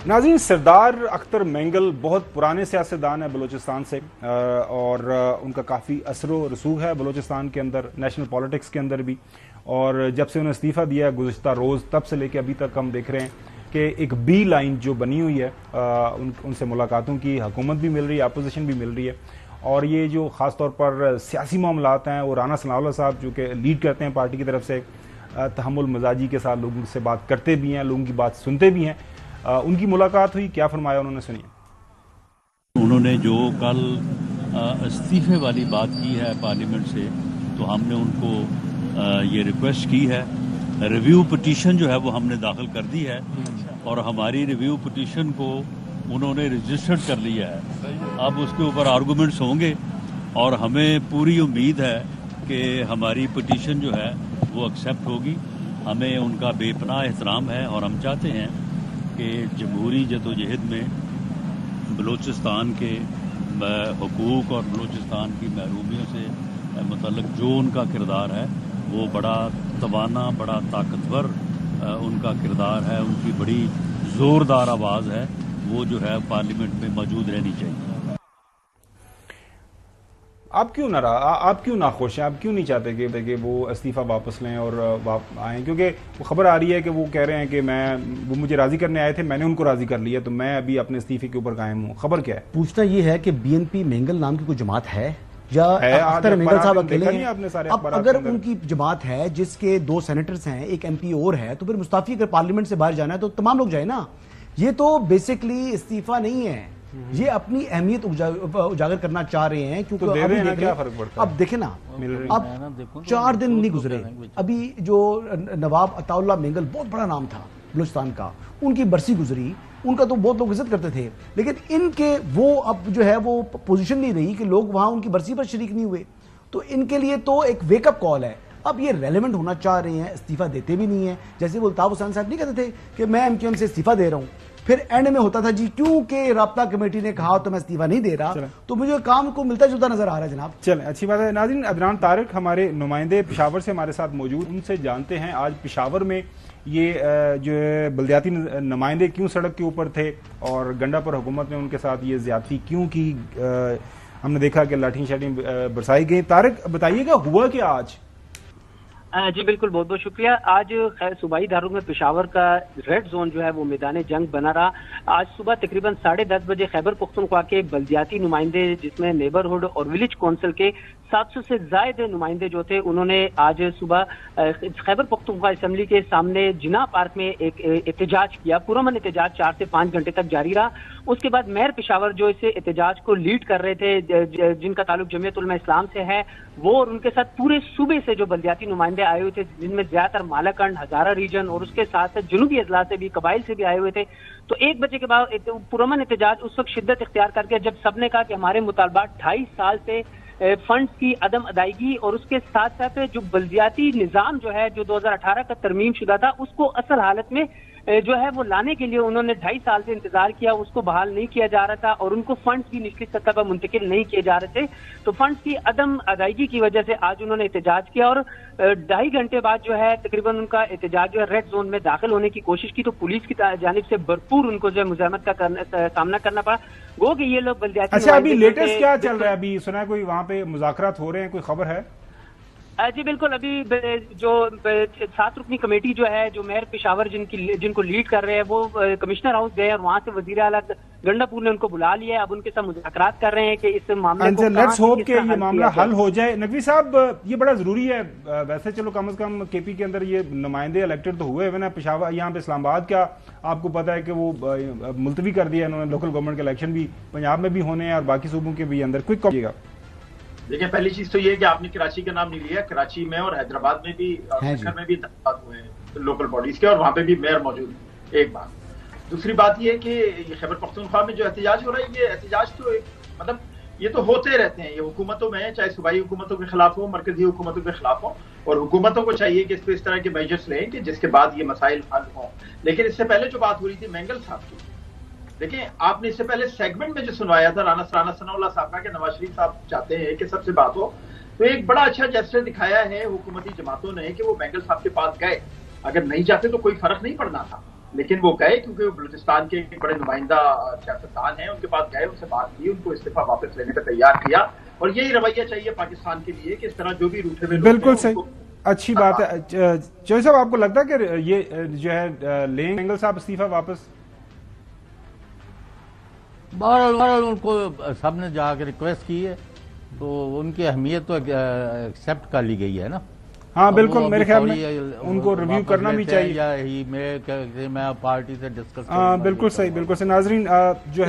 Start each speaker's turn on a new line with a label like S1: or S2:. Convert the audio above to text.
S1: नाज़रीन, सरदार अख्तर मेंगल बहुत पुराने सियासतदान है बलूचिस्तान से और उनका काफ़ी असर व रसूख है बलूचिस्तान के अंदर, नेशनल पॉलिटिक्स के अंदर भी। और जब से उन्हें इस्तीफ़ा दिया गुज़श्ता रोज़, तब से लेकर अभी तक हम देख रहे हैं कि एक बी लाइन जो बनी हुई है, उनसे मुलाकातों की हुकूमत भी मिल रही है, अपोजिशन भी मिल रही है। और ये जो ख़ास तौर पर सियासी मामलात हैं, वो राना सनाउल्लाह साहब जो कि लीड करते हैं पार्टी की तरफ से, तहम्मुल मजाजी के साथ लोगों से बात करते भी हैं, लोगों की बात सुनते भी हैं। उनकी मुलाकात हुई, क्या फरमाया उन्होंने, सुनिए।
S2: उन्होंने जो कल इस्तीफे वाली बात की है पार्लियामेंट से, तो हमने उनको ये रिक्वेस्ट की है, रिव्यू पिटीशन जो है वो हमने दाखिल कर दी है और हमारी रिव्यू पिटीशन को उन्होंने रजिस्टर्ड कर लिया है। अब उसके ऊपर आर्गूमेंट्स होंगे और हमें पूरी उम्मीद है कि हमारी पिटीशन जो है वो एक्सेप्ट होगी। हमें उनका बेपनाह एहतराम है और हम चाहते हैं कि जमहूरी जदोजहद में बलूचिस्तान के हुकूक और बलूचिस्तान की महरूमियों से मुतल्लिक जो उनका किरदार है वो बड़ा तवाना, बड़ा ताकतवर उनका किरदार है, उनकी बड़ी ज़ोरदार आवाज़ है, वो जो है पार्लियामेंट में मौजूद रहनी चाहिए।
S1: आप क्यों नाखुश हैं? आप क्यों नहीं चाहते कि वो इस्तीफ़ा वापस लें और आएँ? क्योंकि वो खबर आ रही है कि वो कह रहे हैं कि वो मुझे राज़ी करने आए थे, मैंने उनको राज़ी कर लिया, तो मैं अभी अपने इस्तीफ़े के ऊपर कायम हूँ। खबर क्या है? पूछना
S3: ये है कि बीएनपी मेंगल नाम की कोई जमात है या अख्तर मेंगल साहब अकेले हैं? अब अगर उनकी जमात है जिसके 2 सेनेटर्स हैं, एक एमपी और है, तो फिर मुस्ताफी अगर पार्लियामेंट से बाहर जाना है तो तमाम लोग जाए ना। ये तो बेसिकली इस्तीफा नहीं है, ये अपनी अहमियत उजागर करना चाह रहे हैं। क्योंकि
S1: तो अभी देख क्या फर्क पड़ता है?
S3: अब देखे ना, अब 4 दिन नहीं गुजरे, अभी जो नवाब अताउल्लाह मेंगल बहुत बड़ा नाम था बलूचिस्तान का, उनकी बरसी गुजरी, उनका तो बहुत लोग इज्जत करते थे, लेकिन इनके वो अब जो है वो पोजीशन नहीं रही कि लोग वहां उनकी बरसी पर शरीक नहीं हुए। तो इनके लिए तो एक वेकअप कॉल है। अब ये रेलेवेंट होना चाह रहे हैं, इस्तीफा देते भी नहीं है। जैसे वो अल्ताफ हुसैन साहब नहीं कहते थे कि मैं एमक्यूएम से इस्तीफा दे रहा हूं, फिर एंड में होता था जी क्योंकि राब्ता कमेटी ने कहा तो मैं इस्तीफा नहीं दे रहा, तो मुझे काम को मिलता जुलता नजर आ रहा है जनाब।
S1: चलें, अच्छी बात है। नाज़रीन, अदनान तारिक हमारे नुमाइंदे पेशावर से हमारे साथ मौजूद, उनसे जानते हैं आज पेशावर में ये जो बल्दियाती नुमाइंदे क्यों सड़क के ऊपर थे और गंडापुर हुकूमत ने उनके साथ ये ज्यादती क्यों की। हमने देखा कि लाठी शाठी बरसाई गई। तारिक, बताइएगा हुआ क्या आज?
S4: जी बिल्कुल, बहुत बहुत शुक्रिया। आज सूबाई दारुल में पेशावर का रेड जोन जो है वो मैदान जंग बना रहा। आज सुबह तकरीबन 10:30 बजे खैबर पख्तूनख्वा के बल्दियाती नुमाइंदे, जिसमें नेबरहुड और विलेज काउंसिल के 700 से ज्यादा नुमाइंदे जो थे, उन्होंने आज सुबह खैबर पख्तूनख्वा असेंबली के सामने जिना पार्क में एक एहतजाज किया। पुरअमन एहतजाज 4 से 5 घंटे तक जारी रहा। उसके बाद मेयर पेशावर जो इस एहतजाज को लीड कर रहे थे, जिनका ताल्लुक जमीयत उलमा इस्लाम से है, वो और उनके साथ पूरे सूबे से जो बल्दियाती नुमाइंदे आए हुए थे, जिनमें ज्यादातर मालाकंड, हजारा रीजन और उसके साथ साथ जुनूबी अजला से भी, कबाइल से भी आए हुए थे। तो 1 बजे के बाद पुरअमन एहतजाज उस वक्त शिद्दत इख्तियार करके जब सबने कहा कि हमारे मुतालबात 2.5 साल से फंड्स की अदम अदायगी और उसके साथ साथ जो बल्दियाती निजाम जो है, जो 2018 का तरमीम शुदा था, उसको असल हालत में जो है वो लाने के लिए उन्होंने 2.5 साल से इंतजार किया, उसको बहाल नहीं किया जा रहा था और उनको फंड्स भी निचली सतह पर मुंतकिल नहीं किए जा रहे थे। तो फंड्स की अदम अदायगी की वजह से आज उन्होंने एहतजाज किया और 2.5 घंटे बाद जो है तकरीबन उनका एहतजाज जो है रेड जोन में दाखिल होने की कोशिश की, तो पुलिस की जानिब से भरपूर उनको जो है मुजाहमत का सामना करना पड़ा। गो कि ये लोग बल्दियाती।
S1: अच्छा, अभी लेटेस्ट क्या चल रहा है? अभी सुना है कोई वहां पे मुज़ाकरात हो रहे हैं, कोई खबर है?
S4: जी बिल्कुल, अभी जो 7 रुकनी कमेटी जो है, जो मेयर पेशावर जिनको लीड कर रहे हैं, वो कमिश्नर हाउस गए और वहां से वजीर आला गंडापुर ने उनको बुला लिया है। अब उनके साथ मुज़ाकरात कर रहे हैं कि इस मामले को
S1: लेट्स होप कि ये मामला हल हो जाए। नकवी साहब, ये बड़ा जरूरी है वैसे, चलो कम से कम केपी के अंदर ये नुमाइंदे इलेक्टेड तो हुए हुए ना। पेशावर, यहाँ पे इस्लामाबाद का आपको पता है कि वो मुलतवी कर दिया इन्होंने। लोकल गवर्नमेंट के इलेक्शन भी पंजाब में भी होने हैं और बाकी सूबों के भी अंदर। क्विक करिएगा।
S5: देखिए, पहली चीज तो ये है कि आपने कराची का नाम नहीं लिया। कराची में और हैदराबाद में भी और शहर में भी इंतखाब हुए हैं लोकल बॉडीज के और वहां पे भी मेयर मौजूद है। एक बात। दूसरी बात ये है कि ये खैबर पख्तूनख्वा में जो एहतजाज हो रहा है, ये एहतजाज तो मतलब ये तो होते रहते हैं। ये हुकूमतों में, चाहे सूबाई हुकूमतों के खिलाफ हो, मरकजी हुकूमतों के खिलाफ हो, और हुकूमतों को चाहिए कि इस तरह के मेजर्स लें कि जिसके बाद ये मसाइल हल हों। लेकिन इससे पहले जो बात हो रही थी मेंगल साहब की, देखिए आपने इससे पहले सेगमेंट में जो सुनवाया था राना सनाउल्लाह साहब का कि नवाज शरीफ साहब चाहते हैं कि सबसे बात हो, तो एक बड़ा अच्छा जेस्चर दिखाया है हुकूमती जमातों ने कि वो मेंगल साहब के पास गए। अगर नहीं जाते तो कोई फर्क नहीं पड़ना था। لیکن وہ گئے کیونکہ وہ بلوچستان کے ایک بڑے نمائندہ سیاستدان ہیں، ان کے پاس گئے، ان سے بات کی، ان کو استعفیٰ واپس لینے کا تیار کیا، اور یہی رویہ چاہیے پاکستان کے لیے کہ اس طرح جو بھی روٹے ہوئے
S1: بالکل صحیح، اچھی بات ہے۔ چوہدری صاحب آپ کو لگتا ہے کہ یہ جو ہے لیں مینگل صاحب استعفیٰ واپس؟
S6: بہرحال ان کو سب نے جا کے ریکویسٹ کی ہے تو ان کی اہمیت تو ایکسیپٹ کر لی گئی ہے نا۔
S1: ہاں بالکل، میرے خیال میں ان کو ریویو کرنا بھی چاہیے،
S6: یا میں پارٹی سے ڈسکس
S1: بالکل صحیح، بالکل صحیح۔ ناظرین جو ہے